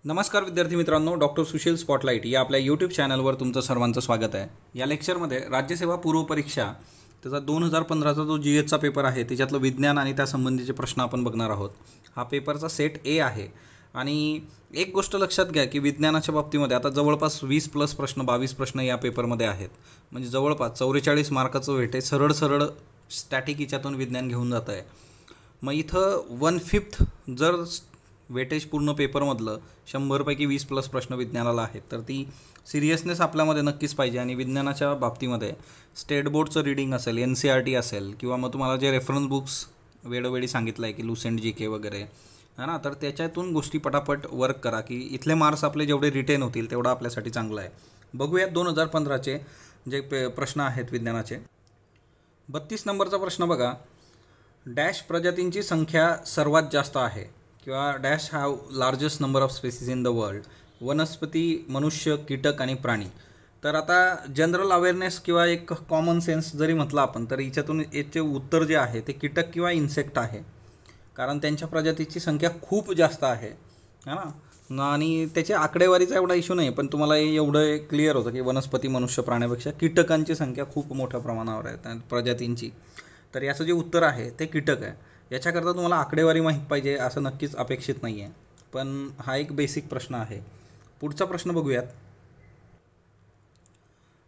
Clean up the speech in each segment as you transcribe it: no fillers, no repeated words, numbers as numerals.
नमस्कार विद्यार्थी मित्रांनो, डॉक्टर सुशील स्पॉटलाइट या आपल्या यूट्यूब चॅनलवर तुमचं सर्वांचं स्वागत आहे. या लेक्चरमध्ये राज्यसेवा पूर्व परीक्षा त्याचा 2015चा जो GSचा पेपर आहे त्याच्यातलं विज्ञान आणि त्यासंबंधीचे प्रश्न आपण बघणार आहोत. हा पेपरचा सेट ए आहे आणि एक गोष्ट लक्षात घ्या की विज्ञानाच्या बाबतीमध्ये आता जवळपास 20+ प्रश्न 22 प्रश्न या पेपरमध्ये आहेत. म्हणजे जवळपास 44 मार्काचं वेट सरळ सरळ स्टॅटिक याच्यातून विज्ञान घेऊन जात आहे. मग इथं 1/5 जर वेटेज पूर्ण पेपरमधलं 100पैकी 20+ प्रश्न विज्ञानाला आहेत, तर ती सिरियसनेस आपल्यामध्ये नक्कीच पाहिजे. आणि विज्ञानाच्या बाबतीमध्ये स्टेट बोर्डचं रीडिंग असेल, NCERT असेल किंवा मग तुम्हाला जे रेफरन्स बुक्स वेळोवेळी सांगितलं आहे की लुसेंट GK वगैरे है ना, तर त्याच्यातून गोष्टी पटापट वर्क करा की इथले मार्क्स आपले जेवढे रिटेन होतील तेवढं आपल्यासाठी चांगलं आहे. बघूयात 2015चे जे प्रश्न आहेत विज्ञानाचे. 32 नंबरचा प्रश्न बघा. डॅश प्रजातींची संख्या सर्वात जास्त आहे किंवा dash have largest number of species in the world. वनस्पती, मनुष्य, कीटक आणि प्राणी. तर आता जनरल अवेअरनेस किंवा एक कॉमन सेन्स जरी म्हटलं आपण, तर याच्यातून याचे उत्तर जे आहे ते कीटक किंवा इन्सेक्ट आहे, कारण त्यांच्या प्रजातीची संख्या खूप जास्त आहे ना. आणि त्याच्या आकडेवारीचा एवढा इश्यू नाही, पण तुम्हाला एवढं क्लिअर होतं की वनस्पती, मनुष्य, प्राण्यापेक्षा कीटकांची संख्या खूप मोठ्या प्रमाणावर आहे प्रजातींची. तर याचं जे उत्तर आहे ते कीटक आहे. याच्याकरता तुम्हाला आकडेवारी माहीत पाहिजे असं नक्कीच अपेक्षित नाही आहे, पण हा एक बेसिक प्रश्न आहे. पुढचा प्रश्न बघूयात.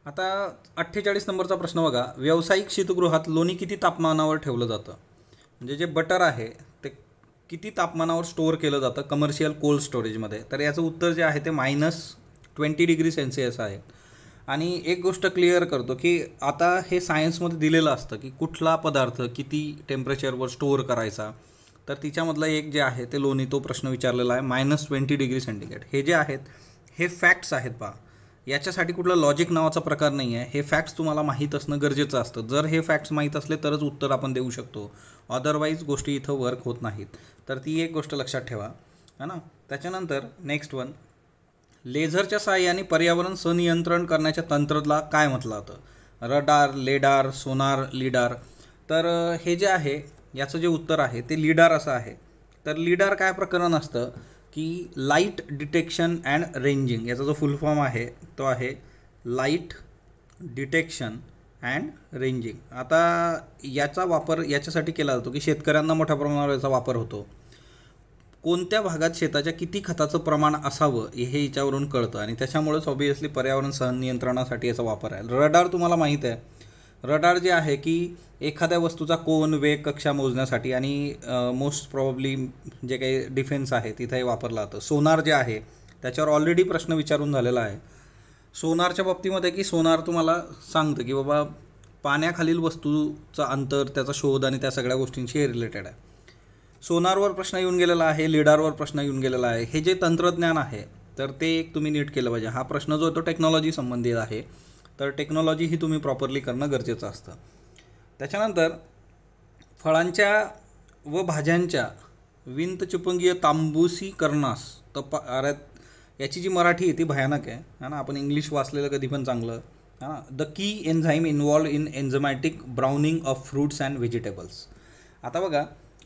आता 48 नंबरचा प्रश्न बघा. व्यावसायिक शीतगृहात लोणी किती तापमानावर ठेवलं जातं? म्हणजे जे बटर आहे ते किती तापमानावर स्टोअर केलं जातं कमर्शियल कोल्ड स्टोरेजमध्ये? तर याचं उत्तर जे आहे ते -20°C आहे. आणि एक गोष्ट क्लिअर करतो की आता हे सायन्समध्ये दिलेलं असतं की कुठला पदार्थ किती टेम्परेचरवर स्टोअर करायचा. तर तिच्यामधलं एक जे आहे ते लोणी, तो प्रश्न विचारलेला आहे -20°C. हे जे आहेत हे फॅक्ट्स आहेत पहा. याच्यासाठी कुठलं लॉजिक नावाचा प्रकार नाही आहे. हे फॅक्ट्स तुम्हाला माहीत असणं गरजेचं असतं. जर हे फॅक्ट्स माहीत असले तरच उत्तर आपण देऊ शकतो, अदरवाईज गोष्टी इथं वर्क होत नाहीत. तर ती एक गोष्ट लक्षात ठेवा है ना. त्याच्यानंतर नेक्स्ट वन. लेझरच्या साहाय्याने पर्यावरण संनियंत्रण करण्याच्या तंत्राला काय म्हटलं जातं? रडार, लेडार, सोनार, लिडार. तर हे जे आहे याचं जे उत्तर आहे ते लिडार असं आहे. तर लिडार काय प्रकरण असतं की लाईट डिटेक्शन अँड रेंजिंग. याचा जो फुल फॉर्म आहे तो आहे लाईट डिटेक्शन अँड रेंजिंग. आता याचा वापर याच्यासाठी केला जातो की शेतकऱ्यांना मोठ्या प्रमाणावर याचा वापर होतो. कोणत्या भागात शेताच्या किती खताचं प्रमाण असावं हे याच्यावरून कळतं आणि त्याच्यामुळेच ऑब्वियसली पर्यावरण सहनियंत्रणासाठी याचा वापर आहे. रडार तुम्हाला माहीत आहे. रडार जे आहे की एखाद्या वस्तूचा कोन, वेग, कक्षा मोजण्यासाठी आणि मोस्ट प्रॉब्ली जे काही डिफेन्स आहे तिथेही वापरला जातं. सोनार जे आहे त्याच्यावर ऑलरेडी प्रश्न विचारून झालेला आहे. सोनारच्या बाबतीमध्ये की सोनार तुम्हाला सांगतं की बाबा पाण्याखालील वस्तूचा अंतर, त्याचा शोध आणि त्या सगळ्या गोष्टींशी रिलेटेड आहे. सोनारवर प्रश्न येऊन गेलेला आहे, लिडारवर प्रश्न येऊन गेलेला आहे. हे जे तंत्रज्ञान आहे तर ते एक तुम्ही नीट केलं पाहिजे. हा प्रश्न जो तो टेक्नॉलॉजी संबंधित आहे, तर टेक्नॉलॉजी ही तुम्ही प्रॉपरली करणं गरजेचं असतं. त्याच्यानंतर फळांच्या व भाज्यांच्या विंतचुपंगीय तांबूसीकरणास अरे याची जी मराठी आहे ती भयानक आहे ना. आपण इंग्लिश वाचलेलं कधी पण चांगलं हां. The key enzyme involve in enzymatic browning of fruits and vegetables. आता बघा,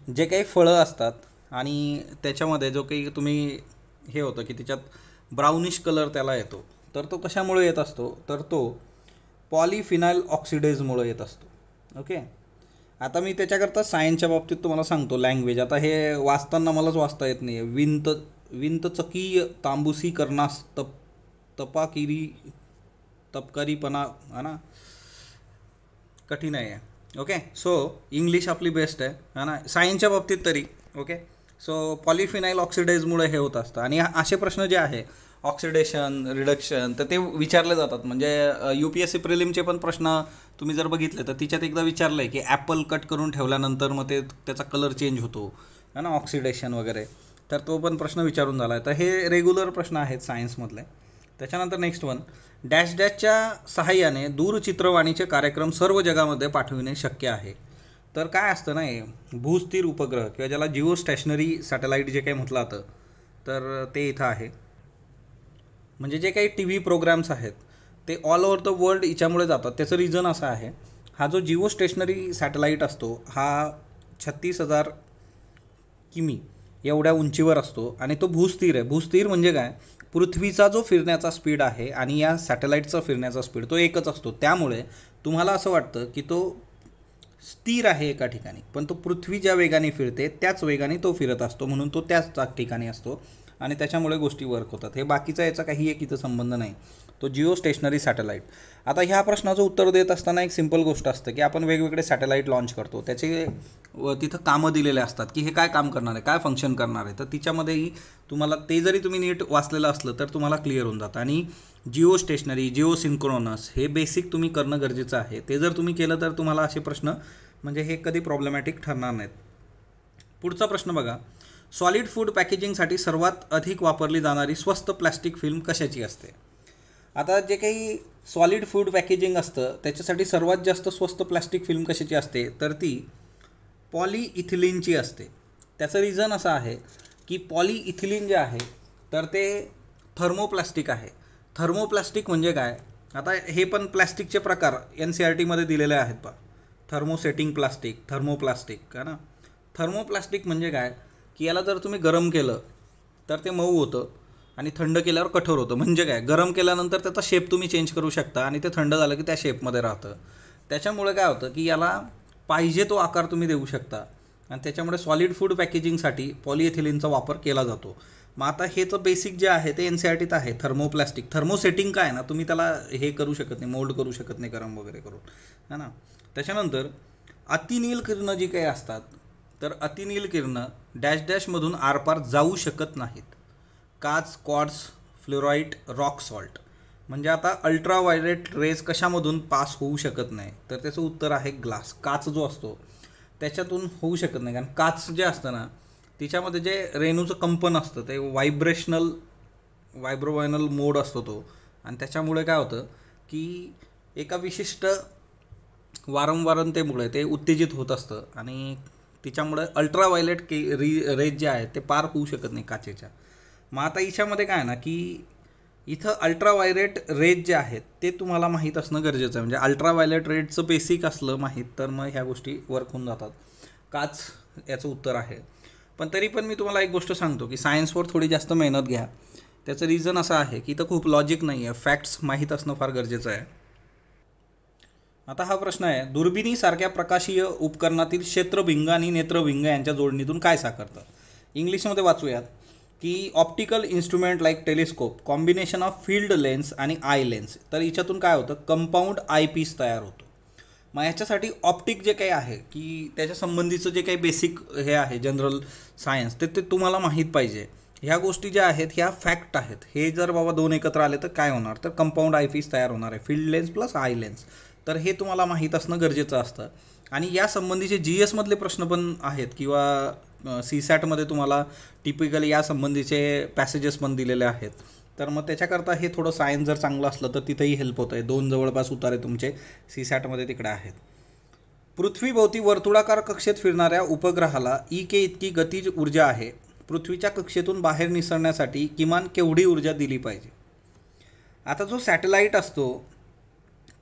जे काही फळं असतात आणि त्याच्यामध्ये जो काही तुम्ही हे होतं की त्याच्यात ब्राउनिश कलर त्याला येतो, तर तो कशामुळे येत असतो? तर तो पॉलिफिनाइल ऑक्सिडेजमुळे येत असतो. ओके. आता मी त्याच्याकरता सायन्सच्या बाबतीत तुम्हाला सांगतो लँग्वेज. आता हे वाचताना मलाच वाचता येत नाही. विंतचकीय तांबूसीकरणास तपकारीपणा है ना, कठीण आहे. ओके. सो इंग्लिश आपली बेस्ट आहे ना सायन्सच्या बाबतीत तरी. ओके. सो पॉलिफिनाइल ऑक्सिडाईजमुळे हे होत असतं. आणि असे प्रश्न जे आहे ऑक्सिडेशन, रिडक्शन, तर ते विचारले जातात. म्हणजे UPSC प्रिलिमचे पण प्रश्न तुम्ही जर बघितले तर तिच्यात एकदा विचारलं आहे की ॲपल कट करून ठेवल्यानंतर मग ते त्याचा कलर चेंज होतो है ना, ऑक्सिडेशन वगैरे. तर तो पण प्रश्न विचारून झाला आहे. तर हे रेग्युलर प्रश्न आहेत सायन्समधले. त्याच्यानंतर नेक्स्ट वन. डॅश डॅशच्या सहाय्याने दूरचित्रवाणीचे कार्यक्रम सर्व जगामध्ये पाठविणे शक्य आहे. तर काय असतं ना, हे भूस्थिर उपग्रह किंवा ज्याला जिओ स्टेशनरी सॅटेलाईट जे काही म्हटलं जातं, तर ते इथं आहे. म्हणजे जे काही TV प्रोग्राम्स आहेत ते ऑल ओव्हर द वर्ल्ड याच्यामुळे जातात. त्याचं रिझन असं आहे, हा जो जिओ स्टेशनरी सॅटेलाईट असतो हा 36,000 किमी एवढ्या उंचीवर असतो आणि तो भूस्थिर आहे. भूस्थिर म्हणजे काय, पृथ्वीचा जो फिरण्याचा स्पीड आहे आणि या सॅटेलाईटचा फिरण्याचा स्पीड तो एकच असतो. त्यामुळे तुम्हाला असं वाटतं की तो स्थिर आहे एका ठिकाणी, पण तो पृथ्वी ज्या वेगाने फिरते त्याच वेगाने तो फिरत असतो, म्हणून तो त्याच ठिकाणी असतो आणि त्याच्यामुळे गोष्टी वर्क होतात. हे बाकीचा याचा काही एक इथं संबंध नाही. तो जिओ स्टेशनरी सॅटेलाईट. आता ह्या प्रश्नाचं उत्तर देत असताना एक सिंपल गोष्ट असते की आपण वेगवेगळे सॅटेलाईट लॉन्च करतो, त्याचे तिथं कामं दिलेले असतात की हे काय काम करणार आहे, काय फंक्शन करणार आहे. तर तिच्यामध्येही तुम्हाला ते जरी तुम्ही नीट वाचलेलं असलं तर तुम्हाला क्लिअर होऊन जातं. आणि जिओ स्टेशनरी, जिओ सिंक्रोनस हे बेसिक तुम्ही करणं गरजेचं आहे. ते जर तुम्ही केलं तर तुम्हाला असे प्रश्न म्हणजे हे कधी प्रॉब्लेमॅटिक ठरणार नाहीत. पुढचा प्रश्न बघा, सॉलिड फूड पॅकेजिंगसाठी सर्वात अधिक वापरली जाणारी स्वस्त प्लॅस्टिक फिल्म कशाची असते? आता जे काही सॉलिड फूड पॅकेजिंग असतं त्याच्यासाठी सर्वात जास्त स्वस्त प्लॅस्टिक फिल्म कशाची असते, तर ती पॉलीइथिलीनची असते. त्याचं रिझन असं आहे की पॉलीइथिलीन जे आहे तर ते थर्मोप्लास्टिक आहे. थर्मोप्लास्टिक म्हणजे काय, आता हे पण प्लॅस्टिकचे प्रकार NCERTमध्ये दिलेले आहेत पहा. थर्मोसेटिंग प्लास्टिक, थर्मोप्लास्टिक आहे ना. थर्मोप्लास्टिक म्हणजे काय की याला जर तुम्ही गरम केलं तर ते मऊ होतं आणि थंड केल्यावर कठोर होतं. म्हणजे काय, गरम केल्यानंतर त्याचा शेप तुम्ही चेंज करू शकता आणि ते थंड झालं की त्या शेपमध्ये राहतं. त्याच्यामुळे काय होतं की याला पाहिजे तो आकार तुम्ही देऊ शकता आणि त्याच्यामुळे सॉलिड फूड पॅकेजिंगसाठी पॉलिएथिलीनचा वापर केला जातो. मग आता हेचं बेसिक जे आहे ते NCERTत आहे. थर्मोप्लास्टिक, थर्मोसेटिंग काय ना, तुम्ही त्याला हे करू शकत नाही, मोल्ड करू शकत नाही गरम वगैरे करून, है ना. त्याच्यानंतर अतिनील किरणं जी काही असतात तर अतिनील किरणं डॅश डॅशमधून आरपार जाऊ शकत नाहीत. काच, क्वार्ट्ज, फ्लोराईट, रॉक सॉल्ट. म्हणजे आता अल्ट्राव्हायलेट रेज कशामधून पास होऊ शकत नाही, तर त्याचं उत्तर आहे ग्लास. काच जो असतो त्याच्यातून होऊ शकत नाही, कारण काच जे असतं ना तिच्यामध्ये जे रेणूचं कंपन असतं ते वायब्रोवायनल मोड असतो तो, आणि त्याच्यामुळे काय होतं की एका विशिष्ट वारंवारतेमुळे ते उत्तेजित होत असतं आणि तिच्यामुळे अल्ट्राव्हायलेट रेज जे आहेत ते पार होऊ शकत नाही काचेच्या. मग आता हिच्यामध्ये काय ना की इथं अल्ट्राव्हायलेट रेज जे आहेत ते तुम्हाला माहीत असणं गरजेचं आहे. म्हणजे अल्ट्राव्हायलेट रेजचं बेसिक असलं माहीत तर मग ह्या गोष्टी वर्क होऊन जातात. काच याचं उत्तर आहे. पण तरी पण मी तुम्हाला एक गोष्ट सांगतो की सायन्सवर थोडी जास्त मेहनत घ्या. त्याचं रिझन असं आहे की इथं खूप लॉजिक नाही आहे, फॅक्ट्स माहीत असणं फार गरजेचं आहे. आता हा प्रश्न आहे, दुर्बिणीसारख्या प्रकाशीय उपकरणातील क्षेत्रभिंग आणि नेत्रभिंग यांच्या जोडणीतून काय साकारतं? इंग्लिशमध्ये वाचूयात की optical instrument like telescope, combination of field lens आणि आय लेन्स. तर याच्यातून काय होतं, कंपाऊंड आय पीस तयार होतो. मग याच्यासाठी ऑप्टिक जे काही आहे की त्याच्या संबंधीचं जे काही बेसिक हे आहे जनरल सायन्स ते तुम्हाला माहीत पाहिजे. ह्या गोष्टी ज्या आहेत ह्या फॅक्ट आहेत. हे जर बाबा दोन एकत्र आले तर काय होणार, तर कंपाऊंड आय पीस तयार होणार आहे, field lens plus eye lens. तर हे तुम्हाला माहीत असणं गरजेचं असतं. आणि या संबंधीचे GS मधले प्रश्न पण आहेत किंवा CSATमध्ये तुम्हाला टिपिकली या संबंधीचे पॅसेजेस पण दिलेले आहेत. तर मग त्याच्याकरता हे थोडं सायन्स जर चांगलं असलं तर तिथेही हेल्प होतं आहे. 2 जवळपास उतारे तुमचे CSATमध्ये तिकडे आहेत. पृथ्वीभोवती वर्तुळाकार कक्षेत फिरणाऱ्या उपग्रहाला EK इतकी गतिज ऊर्जा आहे. पृथ्वीच्या कक्षेतून बाहेर निसरण्यासाठी किमान केवढी ऊर्जा दिली पाहिजे? आता जो सॅटेलाईट असतो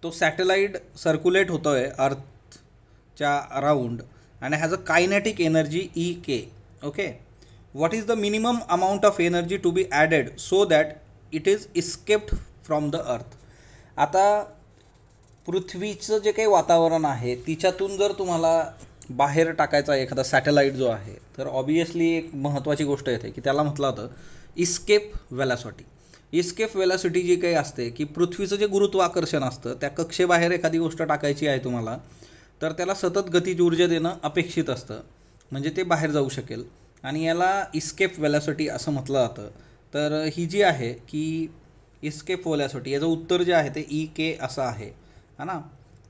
तो सॅटेलाईट सर्क्युलेट होतो आहे अर्थच्या अराउंड आणि has a kinetic energy EK. Okay, what is the minimum amount of energy to be added so that it is escaped from the earth? आता पृथ्वीचं जे काही वातावरण आहे तिच्यातून जर तुम्हाला बाहेर टाकायचा एखादा सॅटेलाईट जो आहे तर ऑब्वियसली एक महत्त्वाची गोष्ट येते की त्याला म्हटलं होतं इस्केप वेलॉसिटी. इस्केप वेलॉसिटी जी काही असते की पृथ्वीचं जे गुरुत्वाकर्षण असतं त्या कक्षेबाहेर एखादी गोष्ट टाकायची आहे तुम्हाला तर त्याला सतत गतिज ऊर्जा देणं अपेक्षित असतं, म्हणजे ते बाहेर जाऊ शकेल, आणि याला इस्केप वेलॉसिटी असं म्हटलं जातं. तर ही जी आहे की इस्केप वेलॉसिटी याचं उत्तर जे आहे ते EK असं आहे, है ना.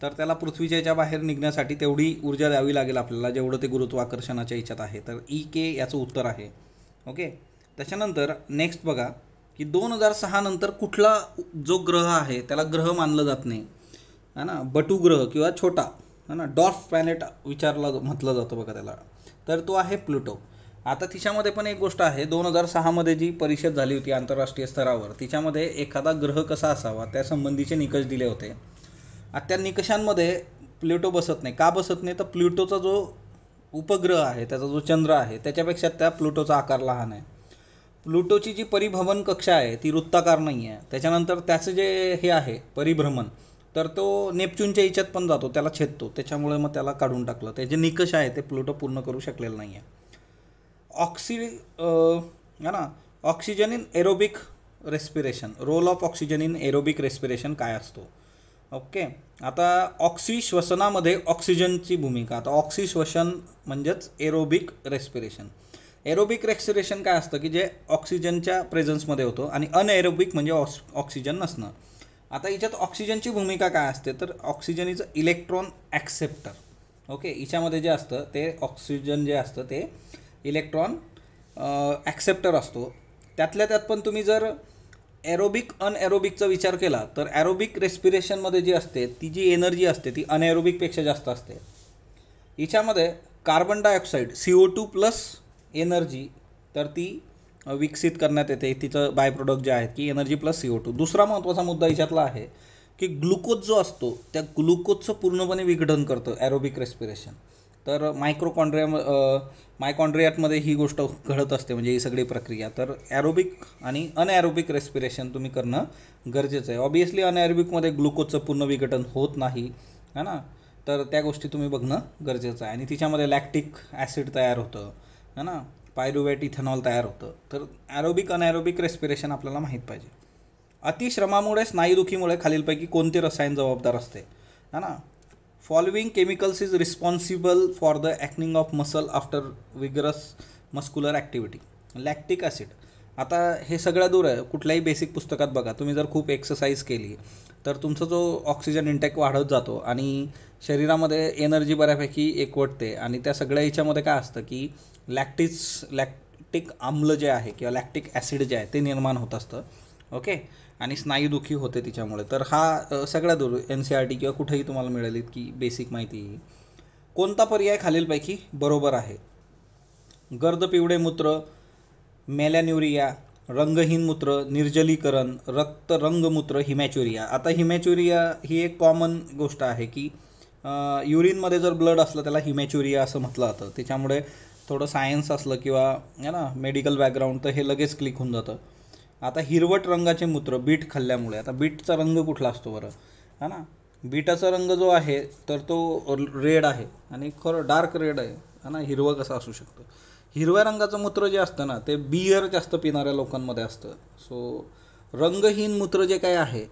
तर त्याला पृथ्वीच्या याच्या बाहेर निघण्यासाठी तेवढी ऊर्जा द्यावी लागेल आपल्याला जेवढं ते गुरुत्वाकर्षणाच्या याच्यात आहे. तर EK याचं उत्तर आहे. ओके, त्याच्यानंतर नेक्स्ट बघा की 2006 नंतर कुठला जो ग्रह आहे त्याला ग्रह मानलं जात नाही, है ना, बटू ग्रह किंवा छोटा, है ना, डॉर्फ प्लॅनेट म्हटलं जातं बघा त्याला, तर तो आहे प्लुटो. आता तिच्यामध्ये पण एक गोष्ट आहे, 2006 मध्ये जी परिषद झाली होती आंतरराष्ट्रीय स्तरावर तिच्यामध्ये एखादा ग्रह कसा असावा त्या संबंधीचे निकष दिले होते. आता त्या निकषांमध्ये प्लुटो बसत नाही. का बसत नाही, तर प्लुटोचा जो उपग्रह आहे, त्याचा जो चंद्र आहे त्याच्यापेक्षा त्या प्लुटोचा आकार लहान आहे. प्लुटोची जी परिभ्रमण कक्षा आहे ती वृत्ताकार नाही आहे. त्याच्यानंतर त्याचं जे हे आहे परिभ्रमण, तर तो नेपच्यूनच्या हिच्यात पण जातो, त्याला छेदतो, त्याच्यामुळे मग त्याला काढून टाकलं. त्याचे निकष आहे ते प्लुटो पूर्ण करू शकलेलं नाही आहे. है ना, oxygen in aerobic respiration, role of oxygen in aerobic respiration काय असतो. ओके, आता ऑक्सिश्वसनामध्ये ऑक्सिजनची भूमिका. आता ऑक्सिश्वसन म्हणजेच एरोबिक रेस्पिरेशन. एरोबिक रेस्पिरेशन काय असतं की जे ऑक्सिजनच्या प्रेझन्समध्ये होतं, आणि अनएरोबिक म्हणजे ऑक्सिजन नसणं. आता याच्यात ऑक्सिजनची भूमिका काय असते, तर oxygen is electron acceptor. Okay, याच्यामध्ये जे असतं ते ऑक्सिजन जे असतं ते इलेक्ट्रॉन ॲक्सेप्टर असतो. त्यातल्या त्यात पण तुम्ही जर एरोबिक अनएरोबिकचा विचार केला तर ॲरोबिक रेस्पिरेशनमध्ये जी असते ती जी एनर्जी असते ती अनएरोबिकपेक्षा जास्त असते. याच्यामध्ये carbon dioxide CO2 plus energy, तर ती विकसित करण्यात येते. तिचं बाय प्रोडक्ट जे आहेत की एनर्जी प्लस CO2. दुसरा महत्त्वाचा मुद्दा याच्यातला आहे की ग्लुकोज जो असतो त्या ग्लुकोजचं पूर्णपणे विघटन करतं ॲरोबिक रेस्पिरेशन. तर मायकॉन्ड्रियामध्ये ही गोष्ट घडत असते, म्हणजे ही सगळी प्रक्रिया. तर ॲरोबिक आणि अनॲरोबिक रेस्पिरेशन तुम्ही करणं गरजेचं आहे. ऑब्वियसली अनॲरोबिकमध्ये ग्लुकोजचं पूर्ण विघटन होत नाही, है ना, तर त्या गोष्टी तुम्ही बघणं गरजेचं आहे. आणि तिच्यामध्ये लॅक्टिक ॲसिड तयार होतं, है ना, पायरुवेट इथेनॉल तयार होतं. तर ॲरोबिक अनॲरोबिक रेस्पिरेशन आपल्याला माहीत पाहिजे. अतिश्रमामुळे स्नायुदुखीमुळे खालीलपैकी कोणते रसायन जबाबदार असते, है ना. Following chemicals is responsible for the aching of muscle after vigorous muscular activity. Lactic acid. आता हे सगळं दूर आहे, कुठल्याही बेसिक पुस्तकात बघा, तुम्ही जर खूप एक्सरसाइज केली तर तुमचा जो ऑक्सिजन इंटेक वाढत जातो आणि शरीरामध्ये एनर्जी बऱ्यापैकी एकवटते. आणि त्या सगळ्या याच्यामध्ये काय असतं की लॅक्टिक आम्ल जे आहे किंवा लॅक्टिक ॲसिड जे आहे ते निर्माण होत असतं. ओके, आणि स्नायुदुखी होते तिच्यामुळे. तर हा सगळ्या दूर NCERT किंवा कुठेही तुम्हाला मिळेल इतकी बेसिक माहिती. कोणता पर्याय खालीलपैकी बरोबर आहे. गर्द पिवळे मूत्र, मेलॅन्युरिया, रंगहीन मूत्र, निर्जलीकरण, रक्तरंगमूत्र, हिमॅच्युरिया. आता हिमॅच्युरिया ही एक कॉमन गोष्ट आहे की युरिनमध्ये जर ब्लड असलं त्याला हिमॅच्युरिया असं म्हटलं जातं. त्याच्यामुळे थोडं सायन्स असलं किंवा है ना मेडिकल बॅकग्राऊंड तर हे लगेच क्लिक होऊन जातं. आता हिरवट रंगाचे मूत्र बीट खाल्ल्यामुळे. आता बीटचा रंग कुठला असतो बरं, है ना, बीटाचा रंग जो आहे तर तो रेड आहे आणि खरं डार्क रेड आहे, है ना, हिरवं कसं असू शकतं. हिरव्या रंगाचं मूत्र जे असतं ना ते बियर जास्त पिणाऱ्या लोकांमध्ये असतं. सो रंगहीन मूत्र जे काय आहे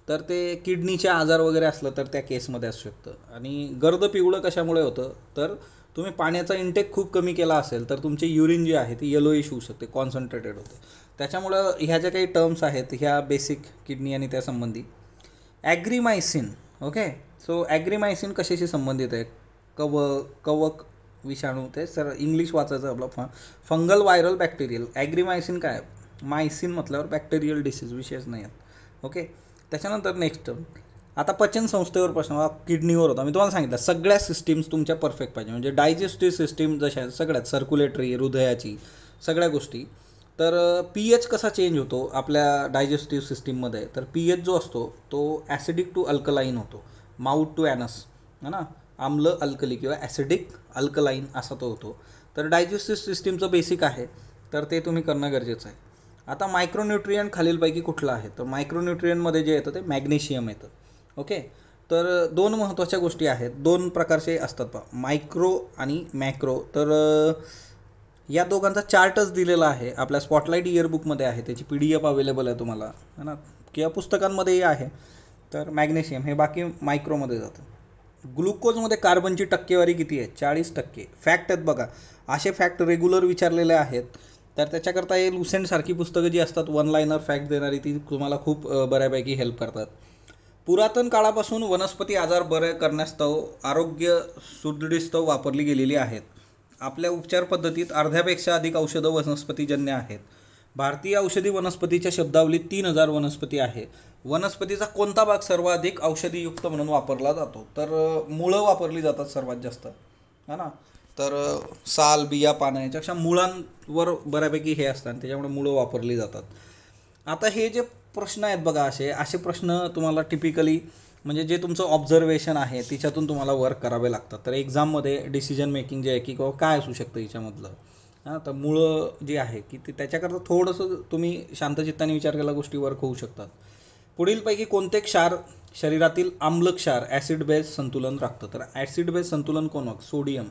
तर ते किडनीचे आजार वगैरे असलं तर त्या केसमध्ये असू शकतं. आणि गर्द पिवळं कशामुळे होतं, तर तुम्ही पाण्याचा इंटेक खूप कमी केला असेल तर तुमची युरिन जी आहे ती येलोइश होऊ शकते, कॉन्सन्ट्रेटेड होते. त्याच्यामुळं ह्या ज्या काही टर्म्स आहेत ह्या बेसिक किडनी आणि त्या संबंधी. ॲग्रीमायसिन. ओके, सो ॲग्रीमायसिन कशाशी संबंधित आहे. कवक विषाणू. ते सर इंग्लिश वाचायचं आपलं. Fungal viral bacterial. ॲग्रीमायसिन काय, मायसिन म्हटल्यावर बॅक्टेरियल डिसीज विषयच नाही आहेत. ओके, त्याच्यानंतर नेक्स्ट आता पचन संस्थेवर प्रश्न किडनीवर होता. मी तुम्हाला सांगितलं सगळ्या सिस्टीम्स तुमच्या परफेक्ट पाहिजे, म्हणजे डायजेस्टिव्ह सिस्टीम जशा आहेत सगळ्यात, सर्क्युलेटरी, हृदयाची सगळ्या गोष्टी. तर pH कसा चेंज होतो आपल्या डायजेस्टिव्ह सिस्टीममध्ये, तर pH जो असतो तो ॲसिडिक टू अल्कलाईन होतो, माउथ टू ॲनस, है ना, आम्ल अल्कली किंवा ॲसिडिक अल्कलाईन असा तो होतो. तर डायजेस्टिव्ह सिस्टीमचं बेसिक आहे तर ते तुम्ही करणं गरजेचं आहे. आता मायक्रोन्यूट्रियंट खालीलपैकी कुठलं आहे, तर मायक्रोन्यूट्रियंटमध्ये जे येतं ते मॅग्नेशियम येतं. ओके, तर दोन महत्त्वाच्या गोष्टी आहेत, दोन प्रकारचे असतात पहा, मायक्रो आणि मॅक्रो. तर या दोघांचा चार्टच दिलेला आहे आपल्या स्पॉटलाईट इयरबुकमध्ये आहे, त्याची PDF अवेलेबल आहे तुम्हाला, है ना, किंवा पुस्तकांमध्येही आहे. तर मॅग्नेशियम हे बाकी मायक्रोमध्ये जातं. ग्लुकोजमध्ये कार्बनची टक्केवारी किती आहे, 40%. फॅक्ट आहेत बघा, असे फॅक्ट रेग्युलर विचारलेले आहेत. तर त्याच्याकरता हे लुसेंटसारखी पुस्तकं जी असतात वन लाईनर फॅक्ट देणारी ती तुम्हाला खूप बऱ्यापैकी हेल्प करतात. पुरातन काळापासून वनस्पती आजार बरे करण्यास्तव आरोग्य सुदृढीस्तव वापरली गेलेली आहेत. आपल्या उपचार पद्धतीत अर्ध्यापेक्षा अधिक औषधं वनस्पतीजन्य आहेत. भारतीय औषधी वनस्पतीच्या शब्दावलीत 3000 वनस्पती आहे. वनस्पतीचा कोणता भाग सर्वाधिक औषधीयुक्त म्हणून वापरला जातो, तर मुळं वापरली जातात सर्वात जास्त, है ना. तर साल, बिया, पानं याच्यापेक्षा मुळांवर बऱ्यापैकी हे असतात, त्याच्यामुळे मुळं वापरली जातात. आता हे जे प्रश्न आहेत बघा, असे प्रश्न तुम्हाला टिपिकली म्हणजे जे तुमचं ऑब्झर्वेशन आहे तिच्यातून तुम्हाला वर्क करावे लागतात. तर एक्झाममध्ये डिसिजन मेकिंग जे आहे की काय असू शकतं याच्यामधलं, हां, तर मुळं जी आहे की त्याच्याकरता थोडंसं तुम्ही शांतचित्ताने विचार केला गोष्टी वर्क होऊ शकतात. पुढीलपैकी कोणते क्षार शरीरातील आम्ल क्षार ॲसिड बेस संतुलन राखतं? तर ॲसिड बेस संतुलन कोण? सोडियम,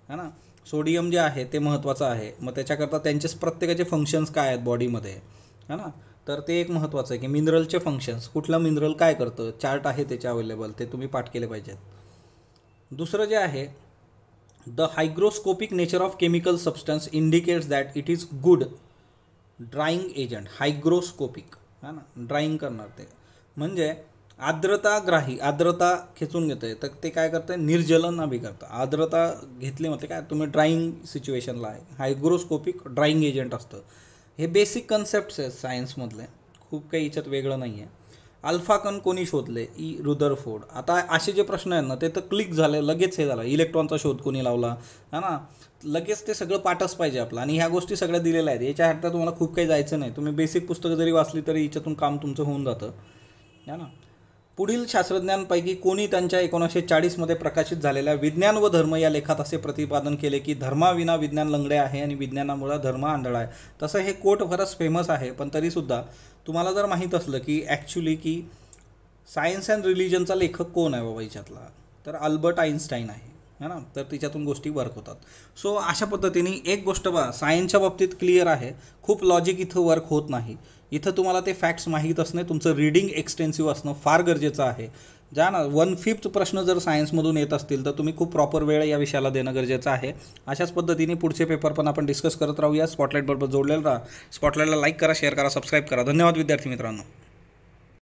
है ना. सोडियम जे आहे ते महत्त्वाचं आहे. मग त्याच्याकरता त्यांचेच प्रत्येकाचे फंक्शन्स काय आहेत बॉडीमध्ये, है ना. तर ते एक महत्त्वाचं आहे की मिनरलचे फंक्शन्स, कुठलं मिनरल काय करतं, चार्ट आहे त्याचे अवेलेबल, ते तुम्ही पाठ केले पाहिजेत. दुसरं जे आहे, the hygroscopic nature of chemical substance indicates that it is good drawing agent. Hygroscopic, है ना, ड्राईंग करणार ते म्हणजे आर्द्रताग्राही, आर्द्रता खेचून घेतं तर ते काय करतं, निर्जलन बी करतं. आर्द्रता घेतली म्हणजे काय, तुम्ही ड्राईंग सिच्युएशनला आहे, हायग्रोस्कोपिक ड्राईंग एजंट असतं. हे बेसिक कन्सेप्ट्स आहेत सायन्समधले, खूप काही याच्यात वेगळं नाही आहे. अल्फा कण कोणी शोधले? रुदरफोर्ड. आता असे जे प्रश्न आहेत ना ते तर क्लिक झाले लगेच, हे झालं इलेक्ट्रॉनचा शोध कोणी लावला, है ना, लगेच ते सगळं पाठच पाहिजे आपलं. आणि ह्या गोष्टी सगळ्या दिलेल्या आहेत, याच्या हातात तुम्हाला खूप काही जायचं नाही. तुम्ही बेसिक पुस्तकं जरी वाचली तरी याच्यातून काम तुमचं होऊन जातं, है ना. पुढील शास्त्रज्ञांपैकी कोणी त्यांच्या 1940मध्ये प्रकाशित झालेल्या विज्ञान व धर्म या लेखात असे प्रतिपादन केले की धर्माविना विज्ञान लंगडे आहे आणि विज्ञानामुळे धर्म आंधळा आहे? तसं हे कोट खरंच फेमस आहे, पण तरीसुद्धा तुम्हाला जर माहीत असलं की ॲक्च्युली की सायन्स अँड रिलिजनचा लेखक कोण आहे बाबा याच्यातला, तर अल्बर्ट आईन्स्टाईन आहे, है ना. तर तिच्यातून गोष्टी वर्क होतात. सो अशा पद्धतीने एक गोष्ट बघा, सायन्सच्या बाबतीत क्लिअर आहे, खूप लॉजिक इथं वर्क होत नाही. इथं तुम्हाला ते फॅक्ट्स माहीत असणे, तुमचं रीडिंग एक्सटेन्सिव्ह असणं फार गरजेचं आहे. ज्या ना 1/5 प्रश्न जर सायन्समधून येत असतील तर तुम्ही खूप प्रॉपर वेळ या विषयाला देणं गरजेचं आहे. अशाच पद्धतीने पुढचे पेपर पण आपण डिस्कस करत राहूया. स्पॉटलाईटबरोबर जोडलेलं राहा. स्पॉटलाईटला लाईक करा, शेअर करा, सबस्क्राईब करा. धन्यवाद विद्यार्थी मित्रांनो.